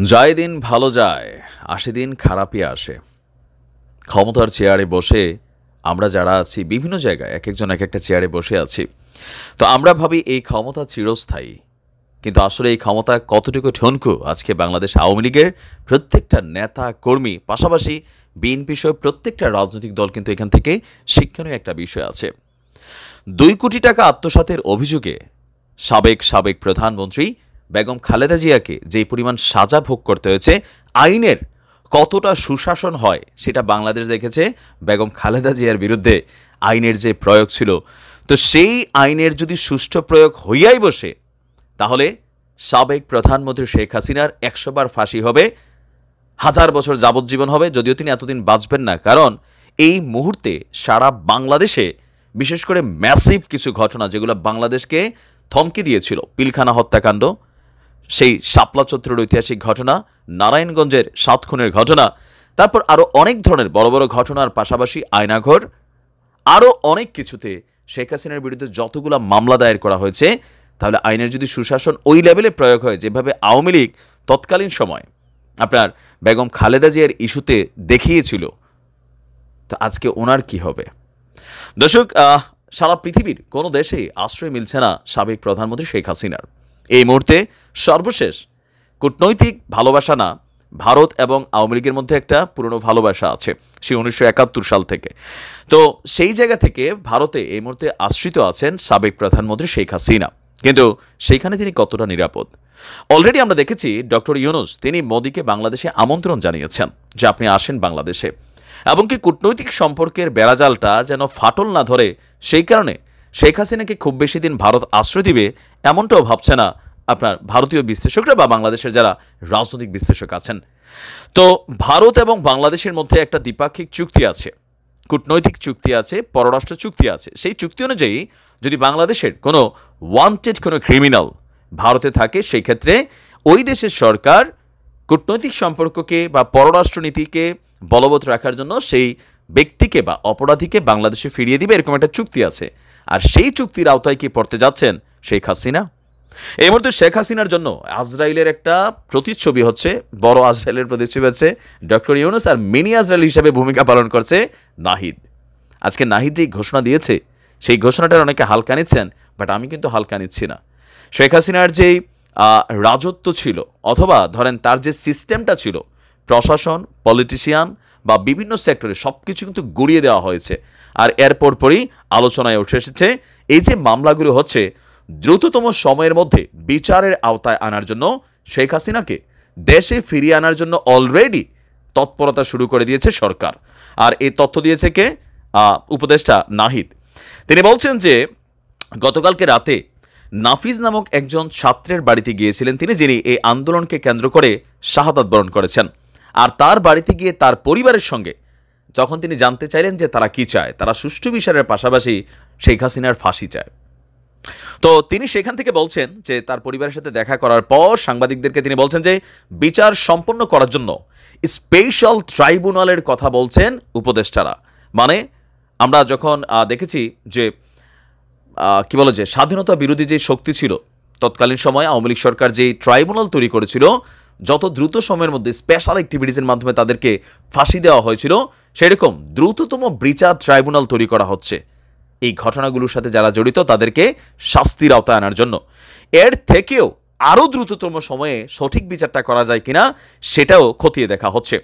যায় দিন ভালো যায়, আসে দিন খারাপই আসে। ক্ষমতার চেয়ারে বসে আমরা যারা আছি বিভিন্ন জায়গায় একেকজন একেকটা চেয়ারে বসে আছি। তো আমরা ভাবি এই ক্ষমতা চিরস্থায়ী। কিন্তু আসলে এই ক্ষমতা কতটুকু ঠনকু আজকে বাংলাদেশ আওয়ামী লীগের প্রত্যেকটা নেতা কর্মী, পাশাপাশি বিএনপি সহ প্রত্যেকটা রাজনৈতিক দল কিন্তু এখান থেকে শিক্ষণীয় একটা বিষয় আছে। 2 কোটি টাকা আত্মসাতের অভিযোগে সাবেক প্রধানমন্ত্রী বেগম খালেদা জিয়াকে যে পরিমাণ সাজা ভোগ করতে হয়েছে, আইনের কতটা সুশাসন হয় সেটা বাংলাদেশ দেখেছে। বেগম খালেদা জিয়ার বিরুদ্ধে আইনের যে প্রয়োগ ছিল, তো সেই আইনের যদি সুষ্ঠু প্রয়োগ হইয়াই বসে, তাহলে সাবেক প্রধানমন্ত্রী শেখ হাসিনার 100 বার ফাঁসি হবে, 1000 বছর যাবজ্জীবন হবে, যদিও তিনি এতদিন বাঁচবেন না। কারণ এই মুহূর্তে সারা বাংলাদেশে বিশেষ করে ম্যাসিভ কিছু ঘটনা যেগুলো বাংলাদেশকে থমকে দিয়েছিল, পিলখানা হত্যাকাণ্ড, সেই শাপলা চত্বরের ঐতিহাসিক ঘটনা, নারায়ণগঞ্জের 7 খুনের ঘটনা, তারপর আরও অনেক ধরনের বড় বড় ঘটনার পাশাপাশি আয়নাঘর, আরও অনেক কিছুতে শেখ হাসিনার বিরুদ্ধে যতগুলো মামলা দায়ের করা হয়েছে, তাহলে আইনের যদি সুশাসন ওই লেভেলে প্রয়োগ হয় যেভাবে আওয়ামী লীগ তৎকালীন সময় আপনার বেগম খালেদা জিয়ার ইস্যুতে দেখিয়েছিল, তো আজকে ওনার কি হবে? দর্শক, সারা পৃথিবীর কোনো দেশেই আশ্রয় মিলছে না সাবেক প্রধানমন্ত্রী শেখ হাসিনার। এই মুহূর্তে সর্বশেষ কূটনৈতিক ভালোবাসা না, ভারত এবং আওয়ামী লীগের মধ্যে একটা পুরনো ভালোবাসা আছে সেই 1971 সাল থেকে। তো সেই জায়গা থেকে ভারতে এই মুহূর্তে আশ্রিত আছেন সাবেক প্রধানমন্ত্রী শেখ হাসিনা। কিন্তু সেইখানে তিনি কতটা নিরাপদ? অলরেডি আমরা দেখেছি ডক্টর ইউনূস তিনি মোদিকে বাংলাদেশে আমন্ত্রণ জানিয়েছেন যে আপনি আসেন বাংলাদেশে, এমনকি কূটনৈতিক সম্পর্কের বেড়াজালটা যেন ফাটল না ধরে সেই কারণে শেখ হাসিনাকে খুব বেশি দিন ভারত আশ্রয় দিবে এমনটাও ভাবছে না আপনার ভারতীয় বিশ্লেষকরা বা বাংলাদেশের যারা রাজনৈতিক বিশ্লেষক আছেন। তো ভারত এবং বাংলাদেশের মধ্যে একটা দ্বিপাক্ষিক চুক্তি আছে, কূটনৈতিক চুক্তি আছে, পররাষ্ট্র চুক্তি আছে। সেই চুক্তি অনুযায়ী যদি বাংলাদেশের কোনো ওয়ান্টেড কোনো ক্রিমিনাল ভারতে থাকে, সেই ক্ষেত্রে ওই দেশের সরকার কূটনৈতিক সম্পর্ককে বা পররাষ্ট্রনীতিকে বলবৎ রাখার জন্য সেই ব্যক্তিকে বা অপরাধীকে বাংলাদেশে ফিরিয়ে দিবে, এরকম একটা চুক্তি আছে। আর সেই চুক্তির আওতায় কি পড়তে যাচ্ছেন শেখ হাসিনা? এই মুহূর্তে শেখ হাসিনার জন্য আজরাইলের একটা প্রতিচ্ছবি হচ্ছে, বড় আজরাইলের প্রতিচ্ছবি হচ্ছে ডক্টর ইউনূস, আর মিনি আজরাইল হিসাবে ভূমিকা পালন করছে নাহিদ। আজকে নাহিদ যেই ঘোষণা দিয়েছে সেই ঘোষণাটার অনেকে হালকা নিচ্ছেন, বাট আমি কিন্তু হালকা নিচ্ছি না। শেখ হাসিনার যেই রাজত্ব ছিল, অথবা ধরেন তার যে সিস্টেমটা ছিল, প্রশাসন, পলিটিশিয়ান বা বিভিন্ন সেক্টরে সব কিছু কিন্তু গড়িয়ে দেওয়া হয়েছে। আর এর পরপরই আলোচনায় উঠে এসেছে এই যে মামলাগুলো হচ্ছে, দ্রুততম সময়ের মধ্যে বিচারের আওতায় আনার জন্য শেখ হাসিনাকে দেশে ফিরিয়ে আনার জন্য অলরেডি তৎপরতা শুরু করে দিয়েছে সরকার। আর এই তথ্য দিয়েছে কে? উপদেষ্টা নাহিদ। তিনি বলছেন যে গতকালকে রাতে নাফিজ নামক একজন ছাত্রের বাড়িতে গিয়েছিলেন তিনি, যিনি এই আন্দোলনকে কেন্দ্র করে শাহাদাত বরণ করেছেন। আর তার বাড়িতে গিয়ে তার পরিবারের সঙ্গে যখন তিনি জানতে চাইলেন যে তারা কি চায়, তারা সুষ্ঠু বিচারের পাশাপাশি শেখ হাসিনার ফাঁসি চায়। তো তিনি সেখান থেকে বলছেন যে তার পরিবারের সাথে দেখা করার পর সাংবাদিকদেরকে তিনি বলছেন যে বিচার সম্পন্ন করার জন্য স্পেশাল ট্রাইব্যুনালের কথা বলছেন উপদেষ্টারা। মানে আমরা যখন দেখেছি যে কি বলে যে স্বাধীনতা বিরোধী যে শক্তি ছিল তৎকালীন সময়, আওয়ামী লীগ সরকার যে ট্রাইব্যুনাল তৈরি করেছিল, যত দ্রুত সময়ের মধ্যে স্পেশাল অ্যাক্টিভিটিসের মাধ্যমে তাদেরকে ফাঁসি দেওয়া হয়েছিল, সেরকম দ্রুততম বিচার ট্রাইব্যুনাল তৈরি করা হচ্ছে এই ঘটনাগুলোর সাথে যারা জড়িত তাদেরকে শাস্তির আওতায় আনার জন্য। এর থেকেও আরও দ্রুততম সময়ে সঠিক বিচারটা করা যায় কিনা সেটাও খতিয়ে দেখা হচ্ছে।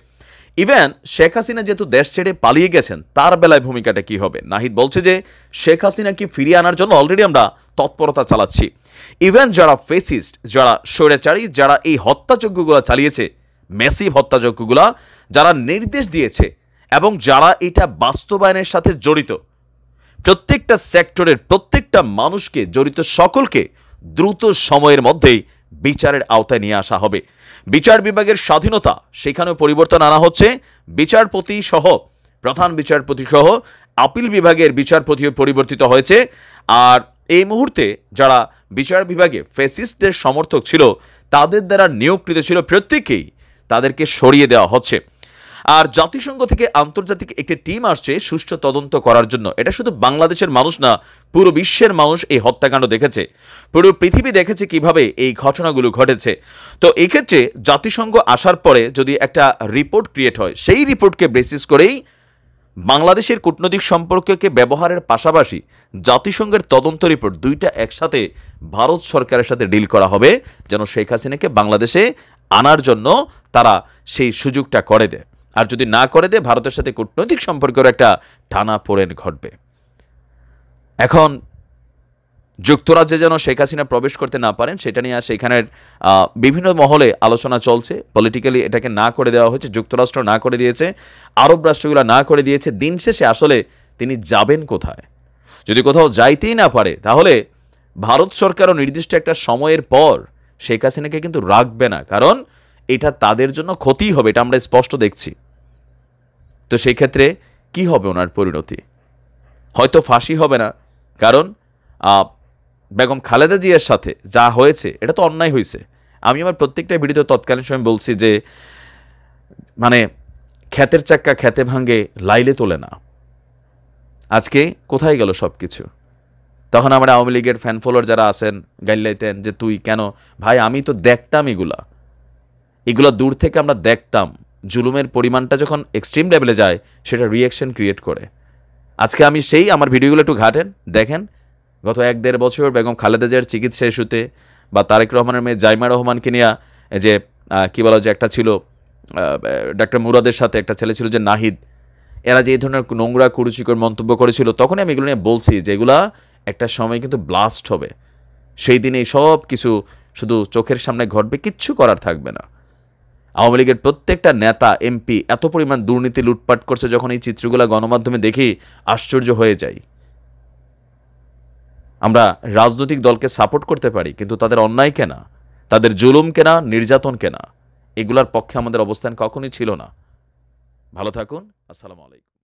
ইভেন শেখ হাসিনা যেহেতু দেশ ছেড়ে পালিয়ে গেছেন, তার বেলায় ভূমিকাটা কি হবে? নাহিদ বলছে যে শেখ হাসিনাকে ফিরিয়ে আনার জন্য অলরেডি আমরা তৎপরতা চালাচ্ছি। ইভেন যারা ফেসিস্ট, যারা স্বৈরাচারী, যারা এই হত্যাযজ্ঞগুলো চালিয়েছে, ম্যাসিভ হত্যাযজ্ঞগুলা যারা নির্দেশ দিয়েছে এবং যারা এটা বাস্তবায়নের সাথে জড়িত, প্রত্যেকটা সেক্টরের প্রত্যেকটা মানুষকে, জড়িত সকলকে দ্রুত সময়ের মধ্যেই বিচারের আওতায় নিয়ে আসা হবে। বিচার বিভাগের স্বাধীনতা সেখানেও পরিবর্তন আনা হচ্ছে। বিচারপতি সহ, প্রধান বিচারপতি সহ আপিল বিভাগের বিচারপতিও পরিবর্তিত হয়েছে। আর এই মুহূর্তে যারা বিচার বিভাগে ফ্যাসিস্টদের সমর্থক ছিল, তাদের দ্বারা নিয়োগকৃত ছিল প্রত্যেকেই তাদেরকে সরিয়ে দেওয়া হচ্ছে। আর জাতিসংঘ থেকে আন্তর্জাতিক একটি টিম আসছে সুষ্ঠু তদন্ত করার জন্য। এটা শুধু বাংলাদেশের মানুষ না, পুরো বিশ্বের মানুষ এই হত্যাকাণ্ড দেখেছে, পুরো পৃথিবী দেখেছে কিভাবে এই ঘটনাগুলো ঘটেছে। তো এই ক্ষেত্রে জাতিসংঘ আসার পরে যদি একটা রিপোর্ট ক্রিয়েট হয়, সেই রিপোর্টকে বেসিস করেই বাংলাদেশের কূটনৈতিক সম্পর্ককে ব্যবহারের পাশাপাশি জাতিসংঘের তদন্ত রিপোর্ট দুইটা একসাথে ভারত সরকারের সাথে ডিল করা হবে, যেন শেখ হাসিনাকে বাংলাদেশে আনার জন্য তারা সেই সুযোগটা করে দেয়। আর যদি না করে দেয়, ভারতের সাথে কূটনৈতিক সম্পর্কের একটা টানাপোড়েন ঘটবে। এখন যুক্তরাজ্যে যেন শেখ হাসিনা প্রবেশ করতে না পারেন, সেটা নিয়ে সেখানের বিভিন্ন মহলে আলোচনা চলছে। পলিটিক্যালি এটাকে না করে দেওয়া হয়েছে, যুক্তরাষ্ট্র না করে দিয়েছে, আরব রাষ্ট্রগুলো না করে দিয়েছে। দিন শেষে আসলে তিনি যাবেন কোথায়? যদি কোথাও যাইতেই না পারে, তাহলে ভারত সরকারও নির্দিষ্ট একটা সময়ের পর শেখ হাসিনাকে কিন্তু রাখবে না, কারণ এটা তাদের জন্য ক্ষতিই হবে, এটা আমরা স্পষ্ট দেখছি। তো সেই ক্ষেত্রে কি হবে ওনার পরিণতি? হয়তো ফাঁসি হবে না, কারণ বেগম খালেদা জিয়ার সাথে যা হয়েছে এটা তো অন্যায় হয়েছে। আমি আমার প্রত্যেকটা ভিডিওতে তৎকালীন সময় বলছি যে মানে ক্ষেতের চাক্কা খেতে ভাঙ্গে লাইলে তোলে না। আজকে কোথায় গেল সব কিছু? তখন আমার আওয়ামী লীগের ফ্যান ফলোয়ার যারা আছেন গাইলাইতেন যে তুই কেন ভাই, আমি তো দেখতাম এগুলা দূর থেকে আমরা দেখতাম। জুলুমের পরিমাণটা যখন এক্সট্রিম লেভেলে যায়, সেটা রিয়াকশন ক্রিয়েট করে। আজকে আমি সেই আমার ভিডিওগুলো একটু ঘাটেন, দেখেন গত 1-1.5 বছর বেগম খালেদা জিয়ার চিকিৎসা ইস্যুতে, বা তারেক রহমানের মেয়ে জাইমা রহমানকে নিয়ে যে কী বলা যে একটা ছিল ডাক্তার মুরাদের সাথে একটা ছেলে ছিল যে নাহিদ, এরা যে এই ধরনের নোংরা কুরুচিকর মন্তব্য করেছিল, তখনই আমি এগুলো নিয়ে বলছি যে এগুলা একটা সময় কিন্তু ব্লাস্ট হবে। সেই দিনে সব কিছু শুধু চোখের সামনে ঘটবে, কিচ্ছু করার থাকবে না। আওয়ামী লীগের প্রত্যেকটা নেতা এমপি এত পরিমাণ দুর্নীতি লুটপাট করছে, যখন এই চিত্রগুলো গণমাধ্যমে দেখি আশ্চর্য হয়ে যাই। আমরা রাজনৈতিক দলকে সাপোর্ট করতে পারি, কিন্তু তাদের অন্যায় কেনা, তাদের জুলুম কেনা, নির্যাতন কেনা, এগুলার পক্ষে আমাদের অবস্থান কখনোই ছিল না। ভালো থাকুন। আসসালামু আলাইকুম।